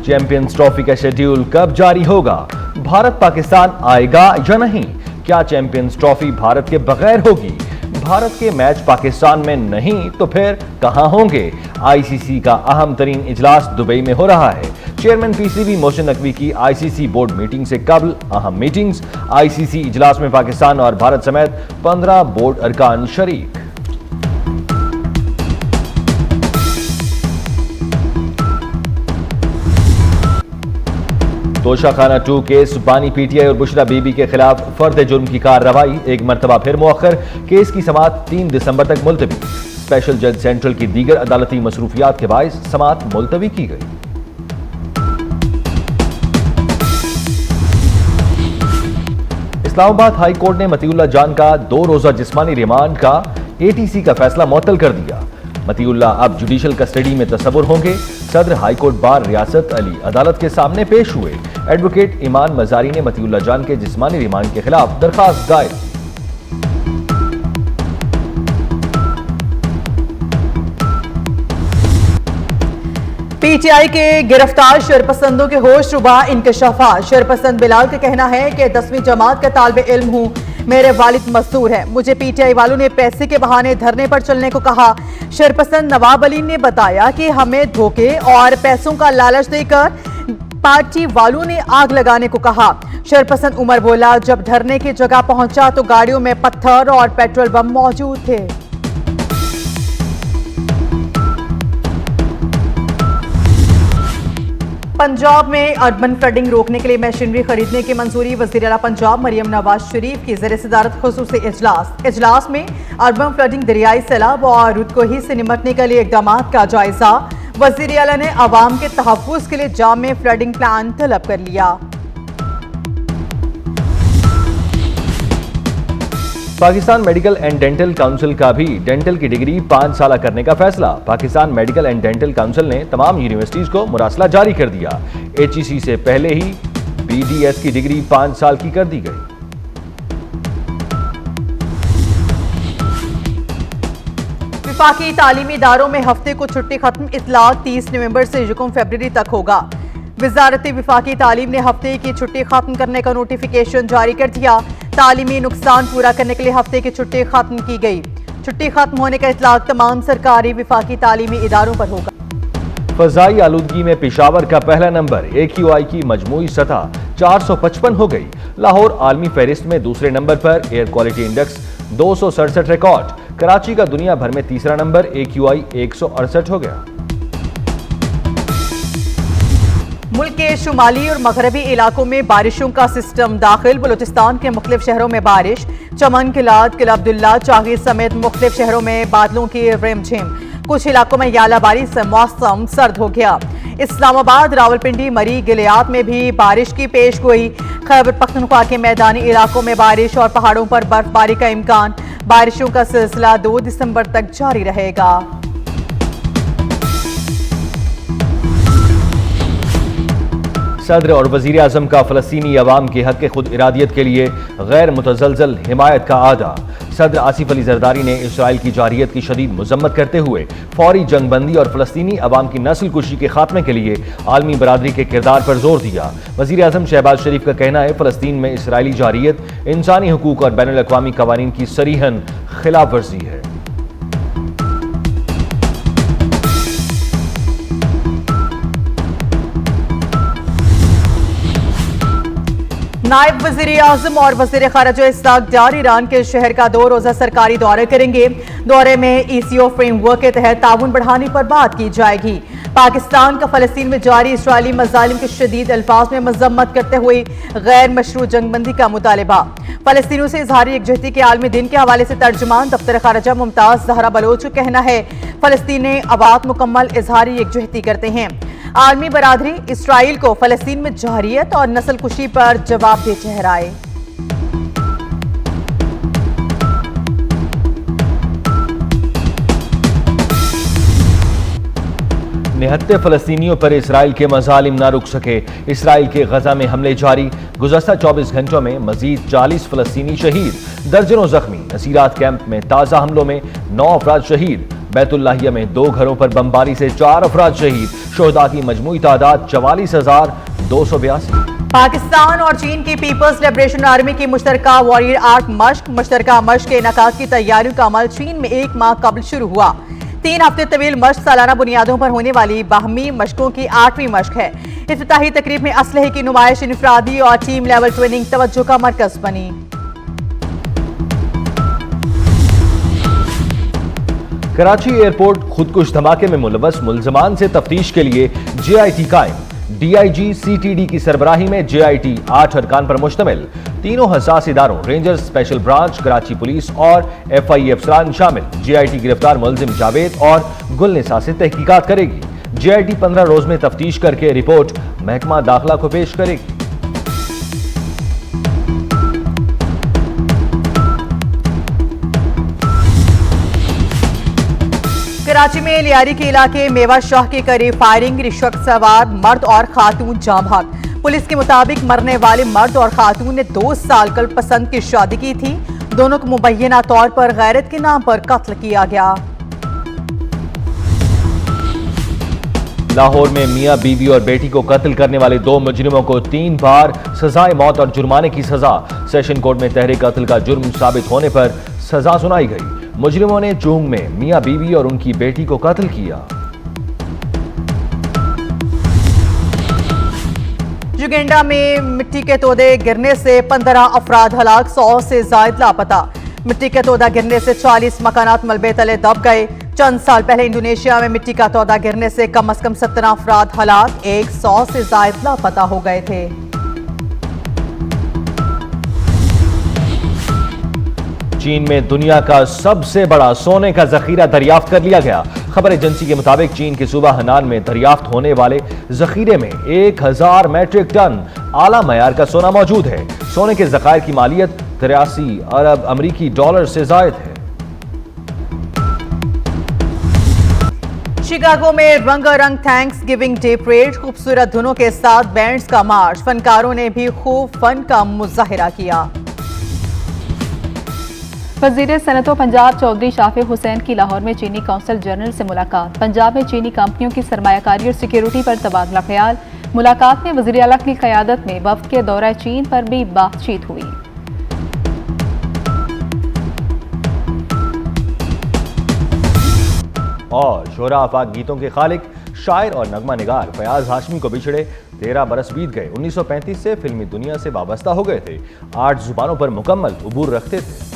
Champions trophy का schedule कब जारी होगा? भारत पाकिस्तान आएगा या नहीं? क्या चैंपियंस ट्रॉफी भारत के बगैर होगी? भारत के मैच पाकिस्तान में नहीं तो फिर कहां होंगे? आईसीसी का अहम तरीन इजलास दुबई में हो रहा है। चेयरमैन पीसीबी मोहसिन नकवी की आईसीसी बोर्ड मीटिंग से कबल अहम मीटिंग्स। आईसीसी इजलास में पाकिस्तान और भारत समेत 15 बोर्ड अरकान शरीक। तोशाखाना 2 केस बानी पीटीआई और बुशरा बीबी के खिलाफ फर्द जुर्म की कार्रवाई एक मरतबा फिर मुअख्खर। केस की समाअत 3 दिसंबर तक मुलतवी। स्पेशल जज सेंट्रल की दीगर अदालती मसरूफियात के बायस समाअत मुलतवी की गई। इस्लामाबाद हाई कोर्ट ने मतीउल्लाह जान का 2 रोजा जिस्मानी रिमांड का एटीसी का फैसला मुअत्तल कर दिया। मतीउल्लाह अब जुडिशल कस्टडी में तस्वुर होंगे। सदर हाई कोर्ट बार रियासत अली अदालत के सामने पेश हुए। एडवोकेट ईमान मजारी ने मतीउल्लाह जान के जिस्मानी रिमांड के खिलाफ दरखास्त दायर की। पीटीआई के गिरफ्तार शरपसंदों के होश रुबा इंकशाफात। शरपसंद बिलाल का कहना है कि 10वीं जमात का तालिब इल्म हूं, मेरे वालिद मजदूर हैं। मुझे पीटीआई वालों ने पैसे के बहाने धरने पर चलने को कहा। शरपसंद नवाब अली ने बताया कि हमें धोखे और पैसों का लालच देकर पार्टी वालों ने आग लगाने को कहा। शरपसंद उमर बोला, जब धरने की जगह पहुंचा तो गाड़ियों में पत्थर और पेट्रोल बम मौजूद थे। पंजाब में अर्बन फ्लडिंग रोकने के लिए मशीनरी खरीदने की मंजूरी। वज़ीर आला पंजाब मरियम नवाज शरीफ की ज़ेर सदारत खुसूसी इजलास में अर्बन फ्लडिंग, दरियाई सैलाब और रुदकोही से निपटने के लिए इक़दाम का जायजा। वज़ीर आला ने अवाम के तहफ़्फ़ुज़ के लिए जामे फ्लडिंग प्लान तलब कर लिया। Pakistan medical and dental council का भी डेंटल की डिग्री 5 साल करने का फैसला। Pakistan medical and dental council ने तमाम यूनिवर्सिटीज को मुरासला जारी कर दिया। एचईसी से पहले ही बीडीएस की डिग्री 5 साल की कर दी गई। विफाकी तालीमी इदारों में हफ्ते को छुट्टी खत्म। इतलाक 30 नवंबर से 1 फरवरी तक होगा। वजारत विफाकी तालीम ने हफ्ते की छुट्टी खत्म करने का नोटिफिकेशन जारी कर दिया। तालीमी नुकसान पूरा करने के लिए हफ्ते की छुट्टी खत्म की गई। छुट्टी खत्म होने का इतलाक तमाम सरकारी विफाकी तालीमी इदारों पर होगा। फजाई आलूदगी में पेशावर का पहला नंबर। AQI की मजमूई सतह 455 हो गई। लाहौर आलमी फहरिस्त में दूसरे नंबर पर। Air quality index 267 record. Karachi का दुनिया भर में तीसरा नंबर। AQI 168 हो गया। मुल्क के शुमाली और मगरबी इलाकों में बारिशों का सिस्टम दाखिल। बलूचिस्तान के मुख्तलिफ शहरों में बारिश। चमन, किलाद, किला अब्दुल्ला, चागी समेत मुख्तलिफ शहरों में बादलों की रिमझिम। कुछ इलाकों में यालाबारी से मौसम सर्द हो गया। इस्लामाबाद, रावलपिंडी, मरी, गिलियात में भी बारिश की पेश गोई। खैबर पख्तूनख्वा के मैदानी इलाकों में बारिश और पहाड़ों पर बर्फबारी का इम्कान। बारिशों का सिलसिला 2 दिसंबर तक जारी रहेगा। सदर और वजीर आजम का फलस्तीनी अवाम के हक खुद इरादियत के लिए गैर मुतजलजल हिमायत का आदा। सदर आसिफ अली जरदारी ने इसराइल की जारियत की शदीद मजम्मत करते हुए फौरी जंगबंदी और फलस्तीनी अवाम की नस्ल कुशी के खात्मे के लिए आलमी बरादरी के किरदार पर जोर दिया। वजीर आजम शहबाज शरीफ का कहना है, फलस्तीन में इसराइली जारियत इंसानी हुकूक और बैनुल अक़वामी कवानीन की सरीहन खिलाफ वर्जी है। नायब वज़ीर आज़म और वज़ीर ख़ारिजा इस्हाक़ डार ईरान के शहर का 2 रोज़ा सरकारी दौरा करेंगे। दौरे में ECO फ्रेमवर्क के तहत ताउन बढ़ाने पर बात की जाएगी। पाकिस्तान का फ़लस्तीन में जारी इसराइली मज़ालिम के शदीद अल्फाज में मज़म्मत करते हुए गैर मशरू जंगबंदी का मुतालबा। फ़लस्तीनियों से इज़हारी यकजहती के आलमी दिन के हवाले से तर्जुमान दफ्तर ख़ारिजा मुमताज़ ज़हरा बलोच का कहना है, फ़लस्तीनी अवात मुकम्मल इज़हारी यकजहती करते हैं। आलमी बरादरी इसराइल को फ़लस्तीन में जारियत और नस्ल कुशी पर जवाबदेह ठहराए। निहत्ते फ़लस्तीनियों पर इसराइल के मज़ालिम ना रुक सके। इसराइल के गजा में हमले जारी। गुज़श्ता 24 घंटों में मजीद 40 फ़लस्तीनी शहीद, दर्जनों जख्मी। नसीरात कैंप में ताज़ा हमलों में 9 अफराद शहीद। बैतुल्लाहिया में 2 घरों पर बमबारी से 4 अफराद शहीद, शोहदा की मजमूई तादाद 44,282। पाकिस्तान और चीन की पीपल्स लिबरेशन आर्मी की मुश्तरका वॉरियर आर्ट मश्क मुश्तरका मश्क के इनेकाद की तैयारियों का अमल चीन में 1 माह कबल शुरू हुआ। 3 हफ्ते तवील मश्क सालाना बुनियादों पर होने वाली बाहमी मश्कों की 8वीं मश्क है। इफ्तिताही तकरीब में असलहे की नुमाइश, इनफरादी और टीम लेवल ट्रेनिंग तवज्जो का मरकज बनी। कराची एयरपोर्ट खुदकुश धमाके में मुलव्वस मुल्जमान से तफ्तीश के लिए JIT कायम। DIG CTD की सरबराही में JIT 8 अरकान पर मुश्तमिल। तीनों हसास इदारों rangers special branch, Karachi police और FI अफसरान शामिल। JIT गिरफ्तार मुलजिम जावेद और गुलनिसा से तहकीकात करेगी। JIT 15 रोज में तफ्तीश करके रिपोर्ट महकमा दाखिला को पेश करेगी। कराची में लियारी के इलाके मेवा शाह के करीब फायरिंग, रिश्वत सवार मर्द और खातून जाँ भाग। पुलिस के मुताबिक मरने वाले मर्द और खातून ने 2 साल कल पसंद की शादी की थी। दोनों को मुबैना तौर पर गैरत के नाम पर कत्ल किया गया। लाहौर में मियां बीवी और बेटी को कत्ल करने वाले 2 मुजरिमों को 3 बार सजाए मौत और जुर्माने की सजा। सेशन कोर्ट में तहरीक कत्ल का जुर्म साबित होने पर सजा सुनाई गई। मुजरिमों ने चूंग में मियां बीवी और उनकी बेटी को कत्ल किया। जुगेंडा में मिट्टी के तोदे गिरने से 15 अफराद हलाक, 100 से जायद लापता। मिट्टी का तोदा गिरने से 40 मकानात मलबे तले दब गए। चंद साल पहले इंडोनेशिया में मिट्टी का तोदा गिरने से कम से कम 17 अफराद हलाक, 100 से जायद लापता हो गए थे। चीन में दुनिया का सबसे बड़ा सोने का जखीरा दरियाफ्त कर लिया गया। खबर एजेंसी के मुताबिक चीन के सूबा हनान में दरियाफ्त होने वाले जखीरे में 1000 मैट्रिक टन आला मयार का सोना मौजूद है। सोने के जखायर की मालियत 83 अरब अमरीकी डॉलर से जायद है। शिकागो में रंगारंग थैंक्स गिविंग डे परेड, खूबसूरत धुनों के साथ बैंड्स का मार्च, फनकारों ने भी खूब फन का मुजाहिरा किया। वज़ीर सनअत व पंजाब चौधरी शाफिक हुसैन की लाहौर में चीनी कौंसल जनरल से मुलाकात। पंजाब में चीनी कंपनियों की सरमायाकारी और सिक्योरिटी पर तबादला ख्याल। मुलाकात में वज़ीर आला की क़यादत में वफ़द के दौरा चीन पर भी बातचीत हुई। और शोरा आफाक गीतों के खालिक, शायर और नगमा निगार फयाज हाशमी को बिछड़े 13 बरस बीत गए। 1935 से फिल्मी दुनिया से वाबस्ता हो गए थे। 8 जुबानों पर मुकम्मल उबूर रखते थे।